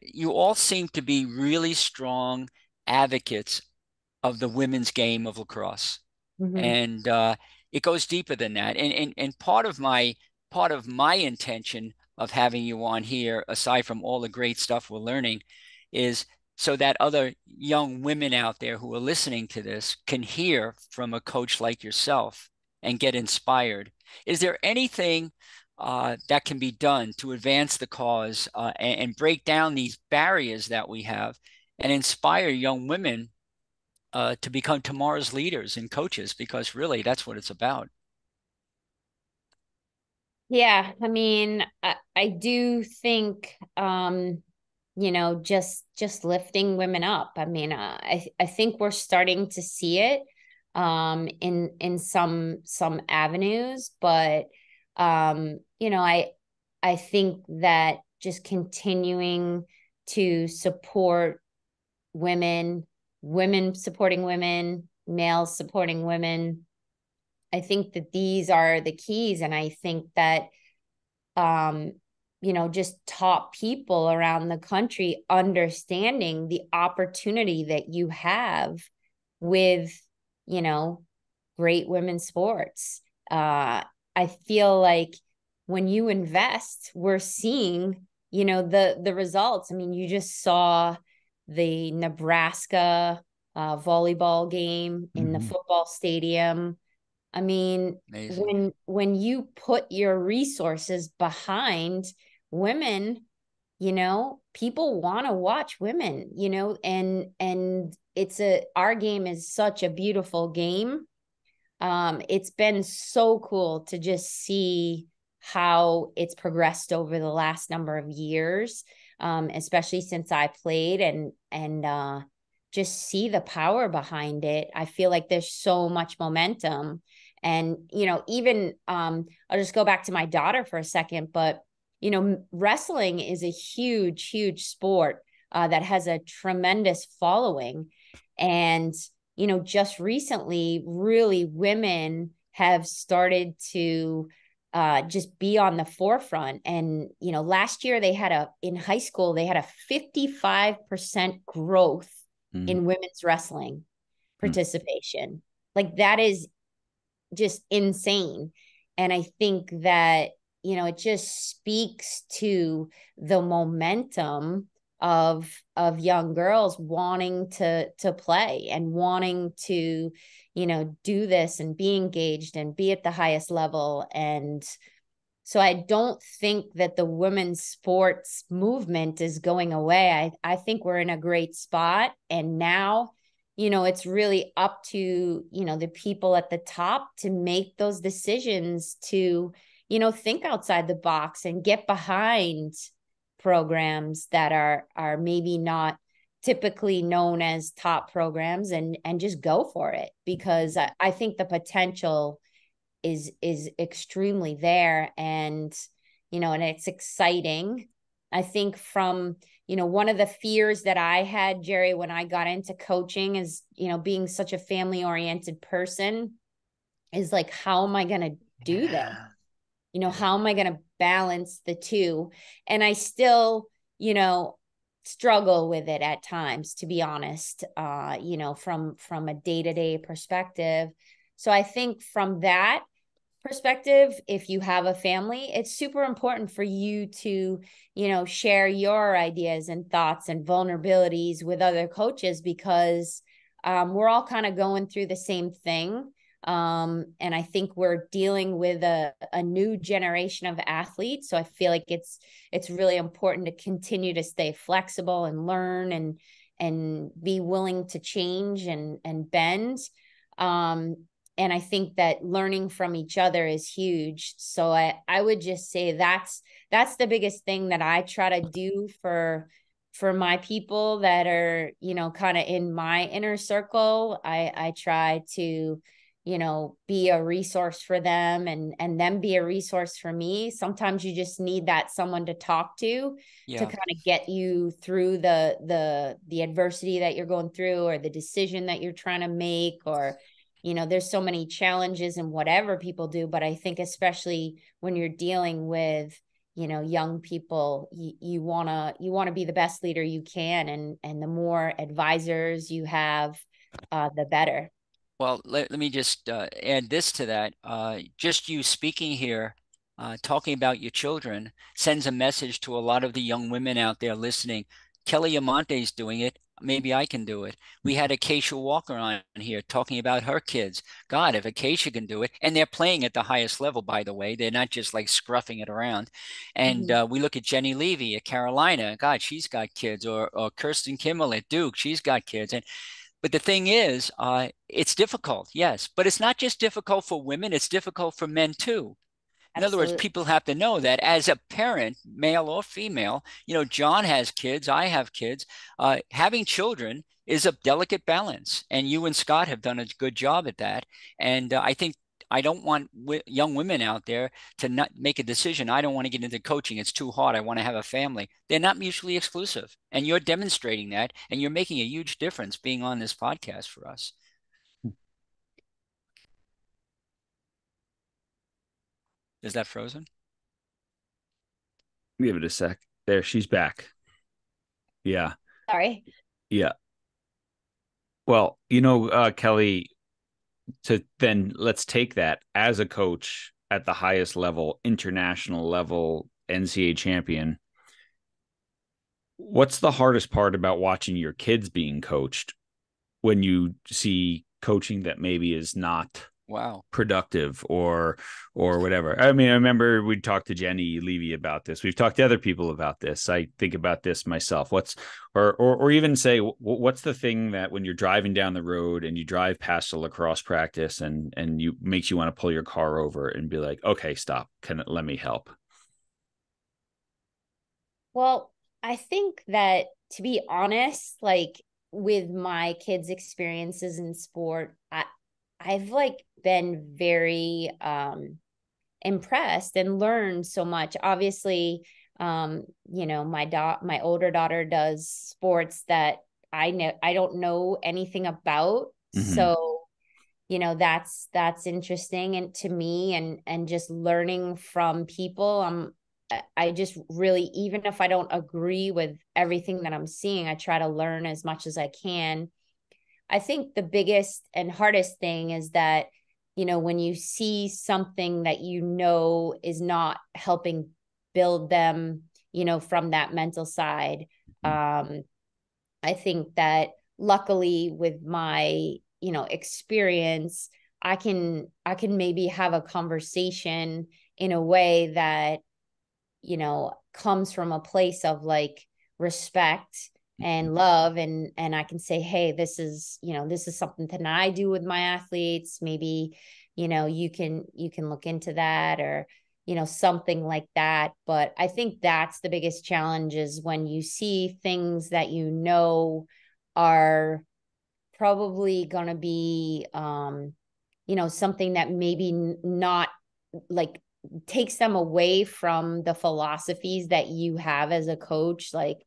You all seem to be really strong advocates of the women's game of lacrosse. And it goes deeper than that. And part of my intention of having you on here, aside from all the great stuff we're learning, is so that other young women out there who are listening to this can hear from a coach like yourself and get inspired. Is there anything that can be done to advance the cause and break down these barriers that we have and inspire young women to become tomorrow's leaders and coaches? Because really, that's what it's about. Yeah, I mean, I do think just lifting women up. I mean, I think we're starting to see it in some avenues, but I think that just continuing to support women supporting women, males supporting women, I think that these are the keys. And I think that, just top people around the country understanding the opportunity that you have with, great women's sports. I feel like when you invest, we're seeing, the results. I mean, you just saw the Nebraska volleyball game in the football stadium. I mean, Amazing. when you put your resources behind women, people want to watch women, and our game is such a beautiful game. It's been so cool to just see how it's progressed over the last number of years, especially since I played, and just see the power behind it. I feel like there's so much momentum. And, even I'll just go back to my daughter for a second, but, wrestling is a huge, huge sport that has a tremendous following. And, just recently, really women have started to just be on the forefront. And, last year in high school, they had a 55% growth in women's wrestling participation. Like, that is just insane. And I think that, it just speaks to the momentum of young girls wanting to play and wanting to, do this and be engaged and be at the highest level. And so I don't think that the women's sports movement is going away. I think we're in a great spot. And now, it's really up to, the people at the top to make those decisions to, think outside the box and get behind programs that are maybe not typically known as top programs, and just go for it, because I think the potential is extremely there. And and it's exciting. I think from one of the fears that I had, Jerry, when I got into coaching is, being such a family oriented person, is like, how am I going to do that? How am I going to balance the two? And I still, struggle with it at times, to be honest, you know, from a day-to-day perspective. So I think from that perspective, if you have a family, it's super important for you to, you know, share your ideas and thoughts and vulnerabilities with other coaches, because we're all kind of going through the same thing. And I think we're dealing with a new generation of athletes. So I feel like it's really important to continue to stay flexible and learn and be willing to change and bend. And I think that learning from each other is huge. So I would just say that's the biggest thing that I try to do for my people that are, you know, kind of in my inner circle. I try to, you know, be a resource for them and them be a resource for me. Sometimes you just need that someone to talk to kind of get you through the adversity that you're going through, or the decision that you're trying to make, or, you know, there's so many challenges in whatever people do. But I think especially when you're dealing with, you know, young people, you want to be the best leader you can. And the more advisors you have, the better. Well, let me just add this to that. Just you speaking here, talking about your children, sends a message to a lot of the young women out there listening. Kelly Amonte's doing it. Maybe I can do it. We had Acacia Walker on here talking about her kids. God, if Acacia can do it, and they're playing at the highest level, by the way, they're not just like scruffing it around. And we look at Jenny Levy at Carolina. God, she's got kids. Or Kirsten Kimmel at Duke. She's got kids. But the thing is, it's difficult, yes, but it's not just difficult for women, it's difficult for men too. In other words, people have to know that as a parent, male or female, you know, John has kids, I have kids. Having children is a delicate balance, and you and Scott have done a good job at that. And I think I don't want young women out there to not make a decision. I don't want to get into coaching. It's too hard. I want to have a family. They're not mutually exclusive. And you're demonstrating that, and you're making a huge difference being on this podcast for us. Is that frozen? Give it a sec. There, she's back. Yeah. Sorry. Yeah. Well, you know, Kelly, let's take that as a coach at the highest level, international level, NCAA champion. What's the hardest part about watching your kids being coached when you see coaching that maybe is not productive or whatever? I mean, I remember we talked to Jenny Levy about this. We've talked to other people about this. I think about this myself. Or even say, what's the thing that when you're driving down the road and you drive past a lacrosse practice and you makes you want to pull your car over and be like, okay, stop. Let me help? Well, I think that, to be honest, like with my kids' experiences in sport, I've like been very impressed and learned so much. Obviously, you know, my older daughter does sports that I don't know anything about. So, you know, that's interesting and to me, and just learning from people. I just really, even if I don't agree with everything that I'm seeing, I try to learn as much as I can. I think the biggest and hardest thing is that, you know, when you see something that you know is not helping build them, you know, from that mental side. I think that luckily with my, you know, experience, I can maybe have a conversation in a way that, you know, comes from a place of like respect and love. And I can say, hey, this is something that I do with my athletes. Maybe, you know, you can look into that, or, you know, something like that. But I think that's the biggest challenge, is when you see things that, you know, are probably going to be, you know, something that maybe not like takes them away from the philosophies that you have as a coach. Like,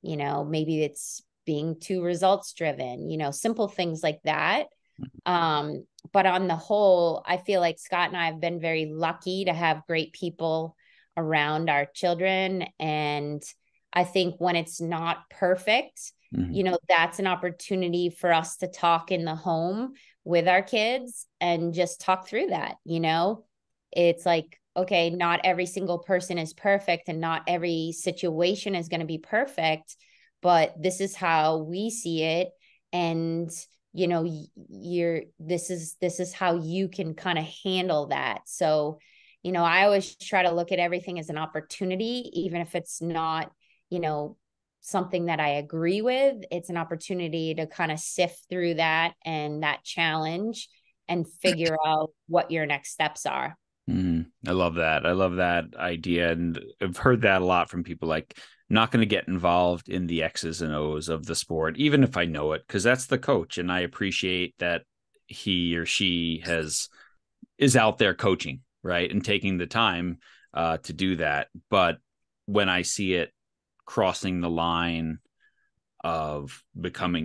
you know, maybe it's being too results driven, you know, simple things like that. But on the whole, I feel like Scott and I have been very lucky to have great people around our children. And I think when it's not perfect, that's an opportunity for us to talk in the home with our kids and just talk through that. It's like, okay, not every single person is perfect and not every situation is going to be perfect, but this is how we see it. And, this is how you can kind of handle that. So, I always try to look at everything as an opportunity, even if it's not, something that I agree with. It's an opportunity to kind of sift through that and that challenge and figure out what your next steps are. I love that. I love that idea. And I've heard that a lot from people, like, not going to get involved in the X's and O's of the sport, even if I know it, because that's the coach. And I appreciate that he or she is out there coaching, right, and taking the time to do that. But when I see it crossing the line of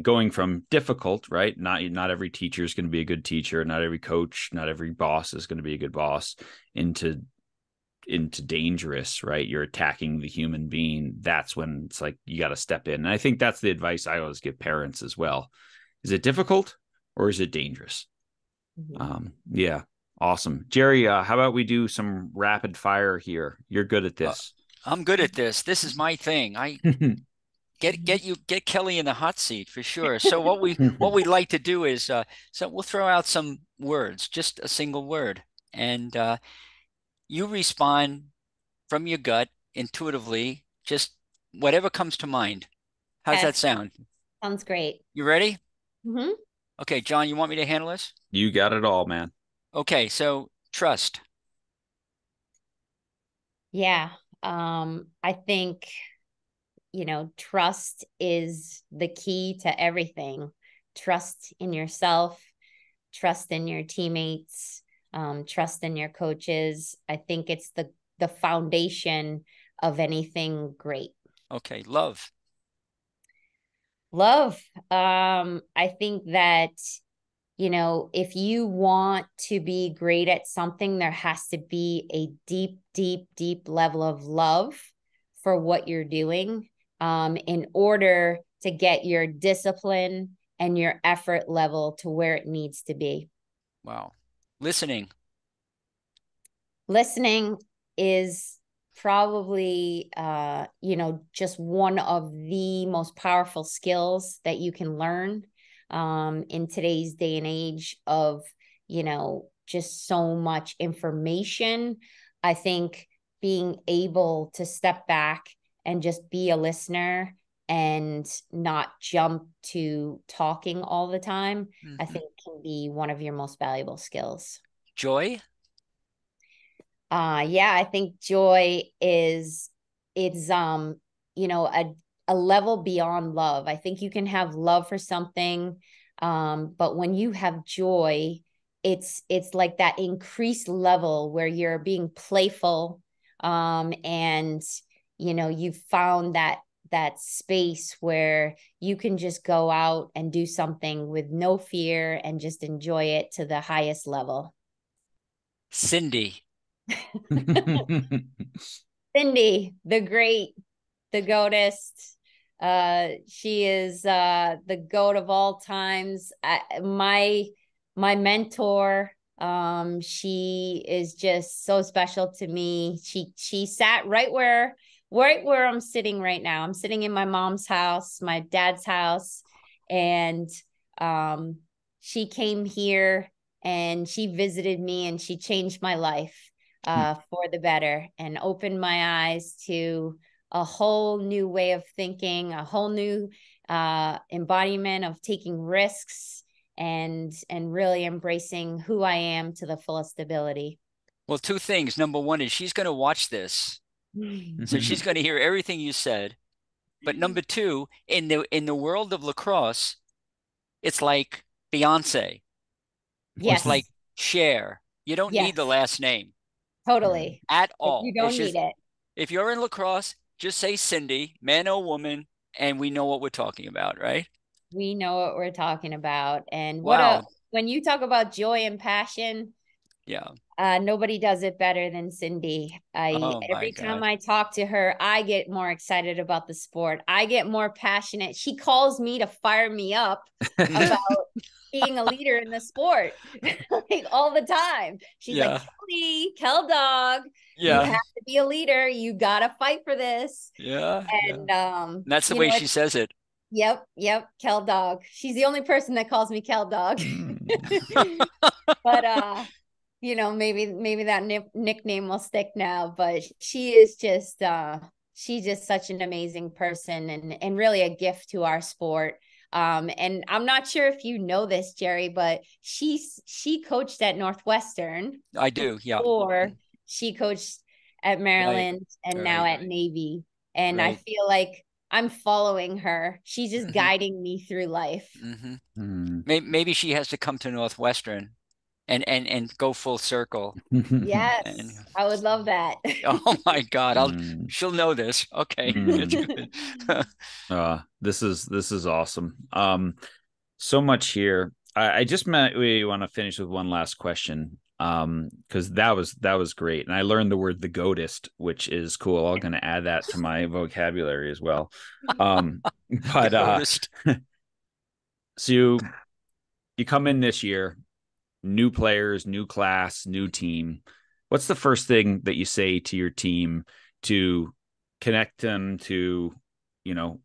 going from difficult, right? Not every teacher is going to be a good teacher, not every coach, not every boss is going to be a good boss, into dangerous, right? You're attacking the human being. That's when it's like you got to step in. And I think that's the advice I always give parents as well. Is it difficult or is it dangerous? Yeah. Awesome. Jerry, how about we do some rapid fire here? You're good at this. I'm good at this. This is my thing. I get Kelly in the hot seat for sure. So what we'd like to do is so we'll throw out some words, just a single word, and you respond from your gut intuitively, just whatever comes to mind. How's that sound? Sounds great. You ready? Mm-hmm. Okay, John, you want me to handle this? You got it all, man. Okay, so trust. Yeah. I think, trust is the key to everything. Trust in yourself, trust in your teammates, trust in your coaches. I think it's the foundation of anything great. Okay, love. Love. I think that, if you want to be great at something, there has to be a deep, deep, deep level of love for what you're doing, in order to get your discipline and your effort level to where it needs to be. Wow. Listening. Listening is probably, just one of the most powerful skills that you can learn, in today's day and age of, just so much information. I think being able to step back and just be a listener and not jump to talking all the time, I think can be one of your most valuable skills. Joy. Yeah, I think joy it's a level beyond love. I think you can have love for something, but when you have joy, it's like that increased level where you're being playful, and you've found that space where you can just go out and do something with no fear and just enjoy it to the highest level. Cindy. Cindy, the goatess. She is the goat of all times. My mentor. She is just so special to me. She sat right where I'm sitting right now. I'm sitting in my mom's house, my dad's house, and she came here and she visited me and she changed my life for the better and opened my eyes to a whole new way of thinking, a whole new embodiment of taking risks and really embracing who I am to the fullest ability. Well, two things. Number one is she's going to watch this. So she's going to hear everything you said. But number two, in the world of lacrosse, it's like Beyonce. Yes. It's like Cher. You don't need the last name. Totally. At all. You don't need it. If you're in lacrosse, just say Cindy, man or woman, and we know what we're talking about, right? We know what we're talking about. And wow. When you talk about joy and passion, Yeah. Nobody does it better than Cindy. Oh my Every time God. I talk to her, I get more excited about the sport. I get more passionate. She calls me to fire me up about being a leader in the sport, like all the time. She's like, Yeah. Kel Dog, you Yeah. have to be a leader. You gotta fight for this. Yeah. Yeah. And That's the way she says it. Yep, Kel Dog. She's the only person that calls me Kel Dog. Mm. But maybe that nickname will stick now. But she is just she's just such an amazing person and really a gift to our sport. And I'm not sure if you know this, Jerry, but she coached at Northwestern I do. Yeah. before she coached at Right. Maryland and now Right. at Navy. And I Right. feel like I'm following her. She's just Hmm. guiding me through life. Hmm. Mm. Maybe she has to come to Northwestern and go full circle. And Yes, I would love that. oh my God, Mm. she'll know this. Okay, it's Mm. good. This is awesome. So much here. I just meant we want to finish with one last question. Because that was great. And I learned the word the goatist, which is cool. I'm gonna add that to my vocabulary as well. Um, The but Otis. so you come in this year, new players, new class, new team. What's the first thing that you say to your team to connect them to, you know,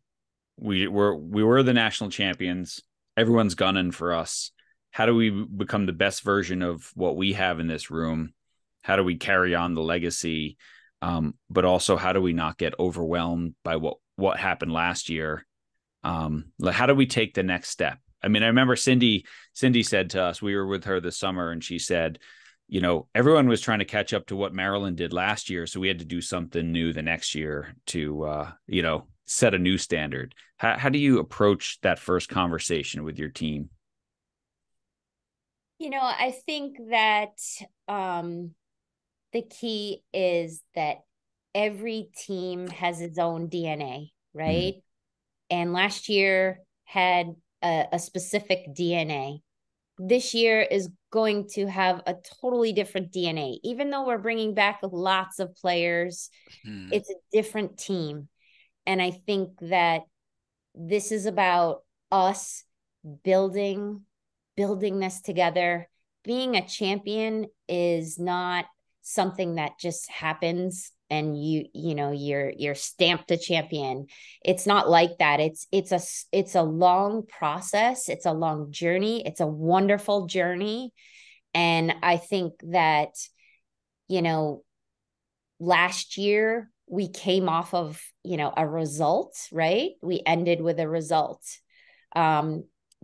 we were the national champions. Everyone's gunning for us. How do we become the best version of what we have in this room? How do we carry on the legacy? But also, how do we not get overwhelmed by what happened last year? Like, how do we take the next step? I mean, I remember Cindy said to us, we were with her this summer, and she said, you know, everyone was trying to catch up to what Maryland did last year, so we had to do something new the next year to, set a new standard. How do you approach that first conversation with your team? I think that the key is that every team has its own DNA, Mm. right? And last year had a specific DNA. This year is going to have a totally different DNA. Even though we're bringing back lots of players, Hmm. it's a different team. And I think that this is about us building this together. Being a champion is not something that just happens and you're stamped a champion. It's not like that. It's a long process. It's a long journey. It's a wonderful journey. And I think that, you know, last year we came off of, a result, right? We ended with a result.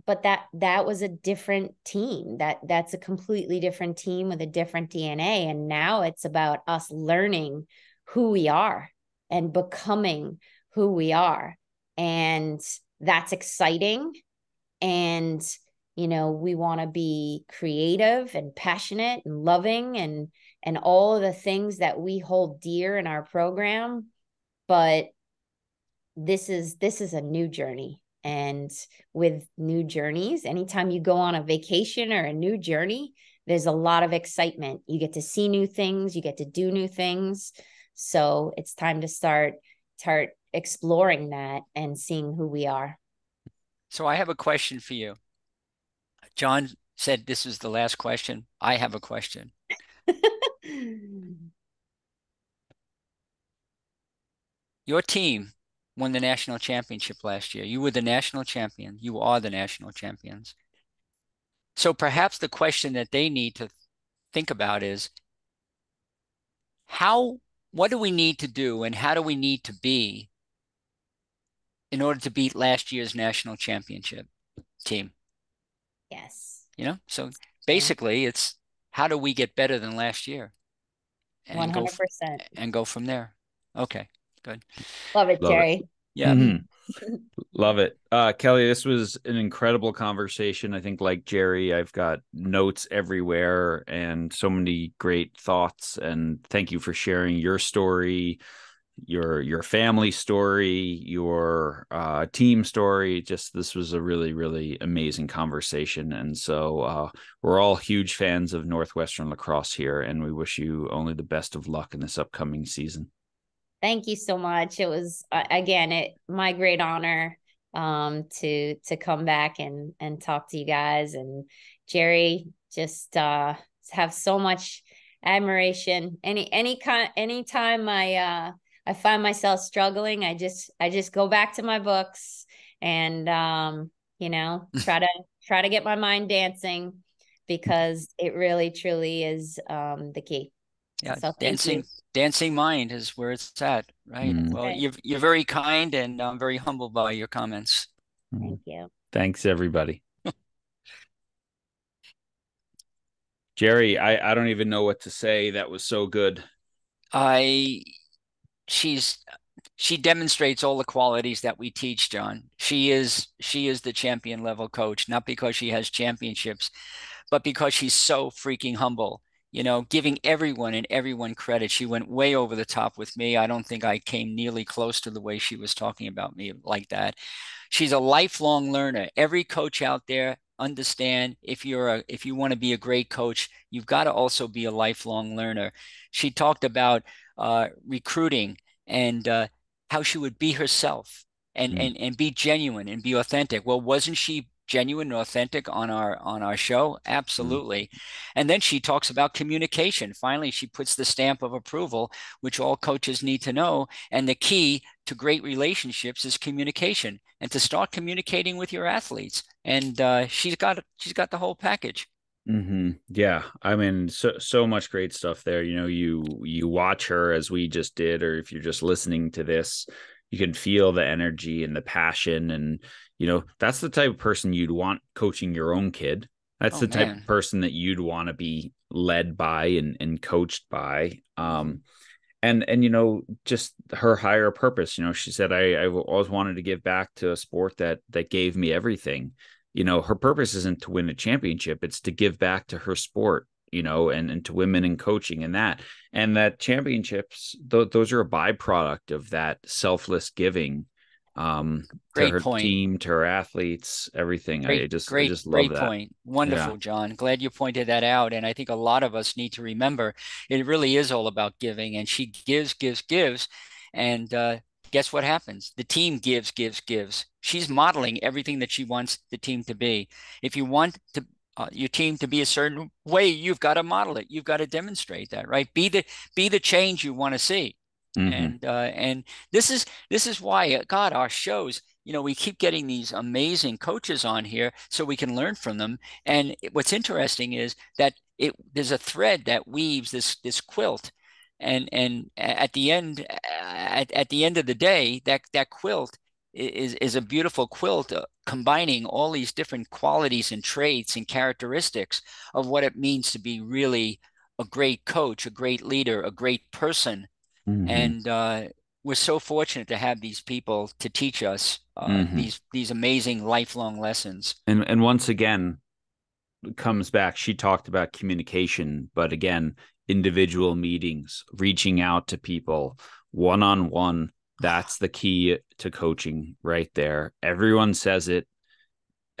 But that was a different team. That's a completely different team with a different DNA. And now it's about us learning who we are and becoming who we are. And that's exciting. And we want to be creative and passionate and loving and all of the things that we hold dear in our program. But this is a new journey. And with new journeys, anytime you go on a vacation or a new journey, there's a lot of excitement. You get to see new things, you get to do new things. So it's time to start exploring that and seeing who we are. So I have a question for you. John said this is the last question. I have a question. Your team won the national championship last year. You were the national champion. You are the national champions. So perhaps the question that they need to think about is what do we need to do and how do we need to be in order to beat last year's national championship team? Yes. So basically it's how do we get better than last year and 100%. go from there. Okay, good. Love it, Love it. Jerry. Yeah. Mhm. Love it. Kelly, this was an incredible conversation. I think, like Jerry, I've got notes everywhere and so many great thoughts. And thank you for sharing your story, your family story, your team story. Just this was a really, really amazing conversation. And so we're all huge fans of Northwestern lacrosse here, and we wish you only the best of luck in this upcoming season. Thank you so much. It was again my great honor to come back and talk to you guys. And Jerry, just have so much admiration. Anytime I find myself struggling, I just go back to my books and try to get my mind dancing, because it really truly is the key. Yeah, so dancing mind is where it's at, right? Well, right. you're very kind, and I'm very humbled by your comments. Thank you. Thanks, everybody. Jerry, I don't even know what to say. That was so good. She demonstrates all the qualities that we teach, John. She is the champion level coach, not because she has championships, but because she's so freaking humble, giving everyone credit. She went way over the top with me. I don't think I came nearly close to the way she was talking about me like that. She's a lifelong learner. Every coach out there, understand, if you want to be a great coach, you've got to also be a lifelong learner. She talked about recruiting and how she would be herself and be genuine and be authentic. Well, wasn't she genuine and authentic on our show? Absolutely. And then she talks about communication. Finally, she puts the stamp of approval, which all coaches need to know. And the key to great relationships is communication, and to start communicating with your athletes. And she's got the whole package. Yeah, I mean, so much great stuff there. You watch her, as we just did, or if you're just listening to this, you can feel the energy and the passion. And that's the type of person you'd want coaching your own kid. That's the type of person that you'd want to be led by and coached by. And just her higher purpose. She said, I always wanted to give back to a sport that gave me everything. Her purpose isn't to win a championship. It's to give back to her sport, and to women in coaching, and that championships, those are a byproduct of that selfless giving, to her team, to her athletes, everything. I just love that. Point. Wonderful, yeah. John. Glad you pointed that out. And I think a lot of us need to remember it really is all about giving. And she gives. And guess what happens? The team gives. She's modeling everything that she wants the team to be. If you want your team to be a certain way, you've got to model it. You've got to demonstrate that, right? Be the change you want to see. And this is why, God, our shows, we keep getting these amazing coaches on here so we can learn from them. And what's interesting is that there's a thread that weaves this quilt, and at the end of the day, that quilt is a beautiful quilt, combining all these different qualities and traits and characteristics of what it means to be really a great coach, a great leader, a great person. And we're so fortunate to have these people to teach us these amazing lifelong lessons. And once again, it comes back. She talked about communication, but again, individual meetings, reaching out to people one-on-one. That's the key to coaching right there. Everyone says it.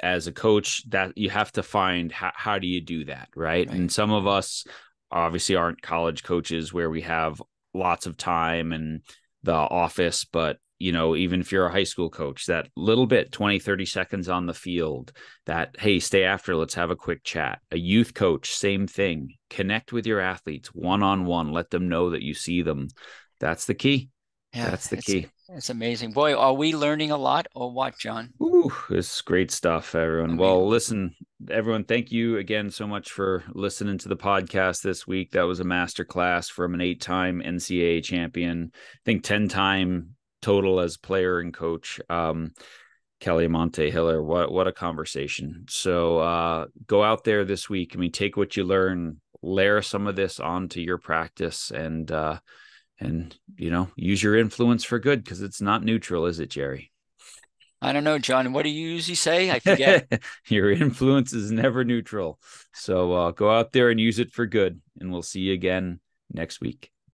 As a coach, that you have to find how do you do that, right? And some of us obviously aren't college coaches where we have lots of time and the office, but even if you're a high school coach, that little bit, 20-30 seconds on the field, that, hey, stay after, let's have a quick chat. A youth coach, same thing. Connect with your athletes one-on-one, let them know that you see them. That's the key. Yeah, that's the key. It's amazing. Boy, are we learning a lot, or what, John? Ooh, it's great stuff, everyone. Well, listen, everyone, thank you again so much for listening to the podcast this week. That was a masterclass from an 8-time NCAA champion, I think 10-time total as player and coach, Kelly Amonte-Hiller. What a conversation. So go out there this week. I mean, take what you learn, layer some of this onto your practice, and use your influence for good, because it's not neutral, is it, Jerry? I don't know, John. What do you usually say? I forget. Your influence is never neutral. So go out there and use it for good, and we'll see you again next week.